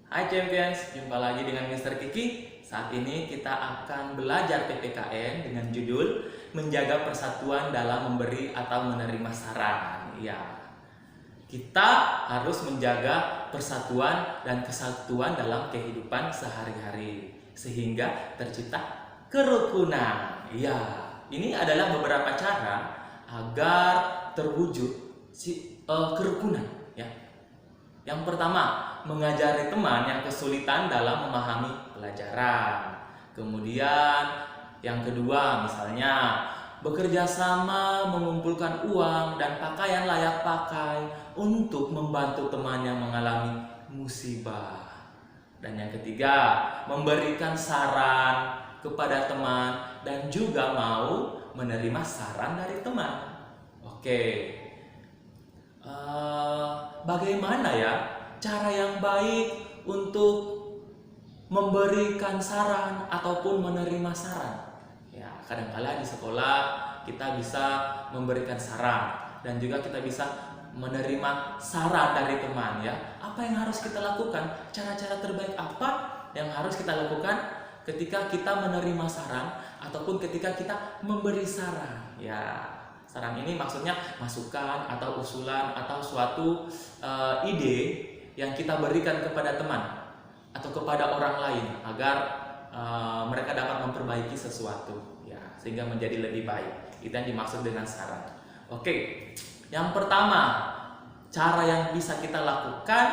Hai Champions, jumpa lagi dengan Mr. Kiki. Saat ini kita akan belajar PPKN dengan judul Menjaga Persatuan dalam Memberi atau Menerima Saran. Ya, kita harus menjaga persatuan dan kesatuan dalam kehidupan sehari-hari sehingga tercipta kerukunan. Ya, ini adalah beberapa cara agar terwujud kerukunan. Ya, yang pertama, mengajari teman yang kesulitan dalam memahami pelajaran. Kemudian yang kedua, misalnya bekerja sama mengumpulkan uang dan pakaian layak pakai untuk membantu teman yang mengalami musibah. Dan yang ketiga, memberikan saran kepada teman dan juga mau menerima saran dari teman. Oke. Bagaimana ya cara yang baik untuk memberikan saran ataupun menerima saran? Ya, kadang-kala di sekolah kita bisa memberikan saran dan juga kita bisa menerima saran dari teman ya. Apa yang harus kita lakukan? Cara-cara terbaik apa yang harus kita lakukan ketika kita menerima saran ataupun ketika kita memberi saran? Ya, saran ini maksudnya masukan atau usulan atau suatu ide yang kita berikan kepada teman atau kepada orang lain agar mereka dapat memperbaiki sesuatu ya sehingga menjadi lebih baik. Itu yang dimaksud dengan saran. Oke, yang pertama cara yang bisa kita lakukan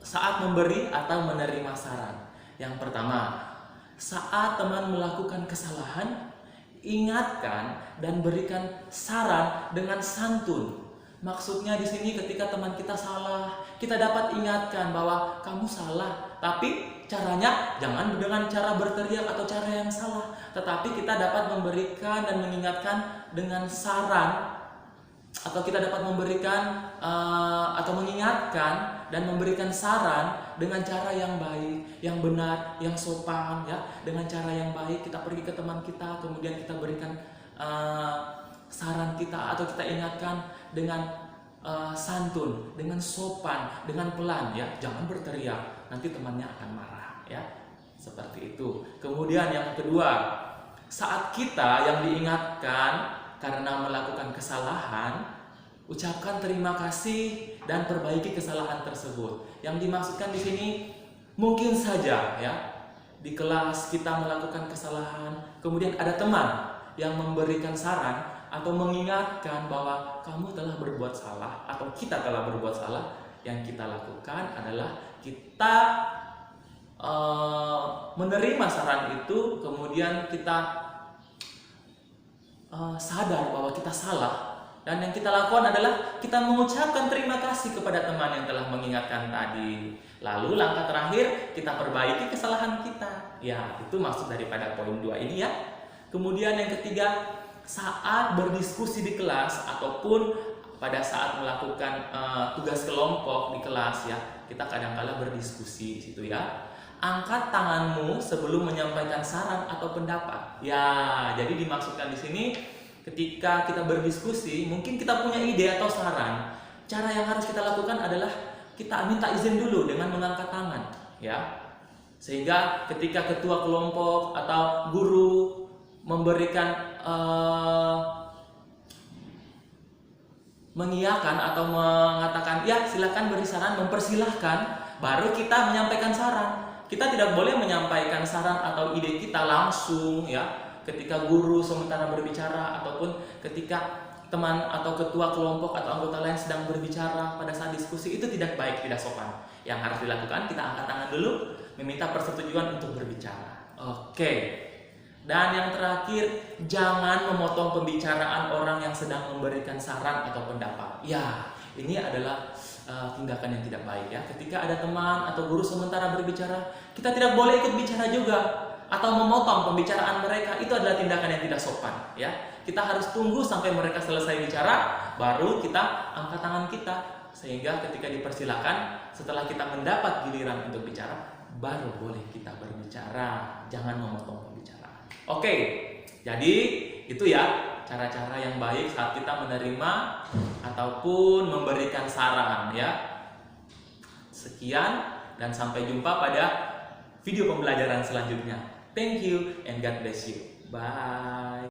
saat memberi atau menerima saran. Yang pertama, saat teman melakukan kesalahan, ingatkan dan berikan saran dengan santun. Maksudnya di sini ketika teman kita salah, kita dapat ingatkan bahwa kamu salah. Tapi caranya jangan dengan cara berteriak atau cara yang salah, tetapi kita dapat memberikan dan mengingatkan dengan saran, atau kita dapat memberikan atau mengingatkan dan memberikan saran dengan cara yang baik, yang benar, yang sopan ya. Dengan cara yang baik kita pergi ke teman kita, kemudian kita berikan saran kita atau kita ingatkan dengan santun, dengan sopan, dengan pelan ya. Jangan berteriak, nanti temannya akan marah ya. Seperti itu. Kemudian yang kedua, saat kita yang diingatkan karena melakukan kesalahan, ucapkan terima kasih dan perbaiki kesalahan tersebut. Yang dimaksudkan di sini mungkin saja ya di kelas kita melakukan kesalahan, kemudian ada teman yang memberikan saran atau mengingatkan bahwa kamu telah berbuat salah atau kita telah berbuat salah. Yang kita lakukan adalah kita menerima saran itu, kemudian kita sadar bahwa kita salah. Dan yang kita lakukan adalah kita mengucapkan terima kasih kepada teman yang telah mengingatkan tadi. Lalu langkah terakhir kita perbaiki kesalahan kita. Ya, itu maksud daripada poin 2 ini ya. Kemudian yang ketiga, saat berdiskusi di kelas ataupun pada saat melakukan tugas kelompok di kelas ya, kita kadang-kala berdiskusi di situ ya. Angkat tanganmu sebelum menyampaikan saran atau pendapat. Ya, jadi dimaksudkan di sini ketika kita berdiskusi, mungkin kita punya ide atau saran. Cara yang harus kita lakukan adalah kita minta izin dulu dengan mengangkat tangan, ya. Sehingga ketika ketua kelompok atau guru memberikan mengiyakan atau mengatakan ya silakan beri saran, mempersilahkan, baru kita menyampaikan saran. Kita tidak boleh menyampaikan saran atau ide kita langsung, ya. Ketika guru sementara berbicara ataupun ketika teman atau ketua kelompok atau anggota lain sedang berbicara pada saat diskusi, itu tidak baik, tidak sopan. Yang harus dilakukan, kita angkat tangan dulu, meminta persetujuan untuk berbicara. Oke. Dan yang terakhir, jangan memotong pembicaraan orang yang sedang memberikan saran atau pendapat. Ya, ini adalah tindakan yang tidak baik ya. Ketika ada teman atau guru sementara berbicara, kita tidak boleh ikut bicara juga atau memotong pembicaraan mereka. Itu adalah tindakan yang tidak sopan ya. Kita harus tunggu sampai mereka selesai bicara, baru kita angkat tangan kita, sehingga ketika dipersilakan setelah kita mendapat giliran untuk bicara, baru boleh kita berbicara. Jangan memotong pembicaraan. Oke, jadi itu ya cara-cara yang baik saat kita menerima ataupun memberikan saran ya. Sekian dan sampai jumpa pada video pembelajaran selanjutnya. Thank you and God bless you. Bye.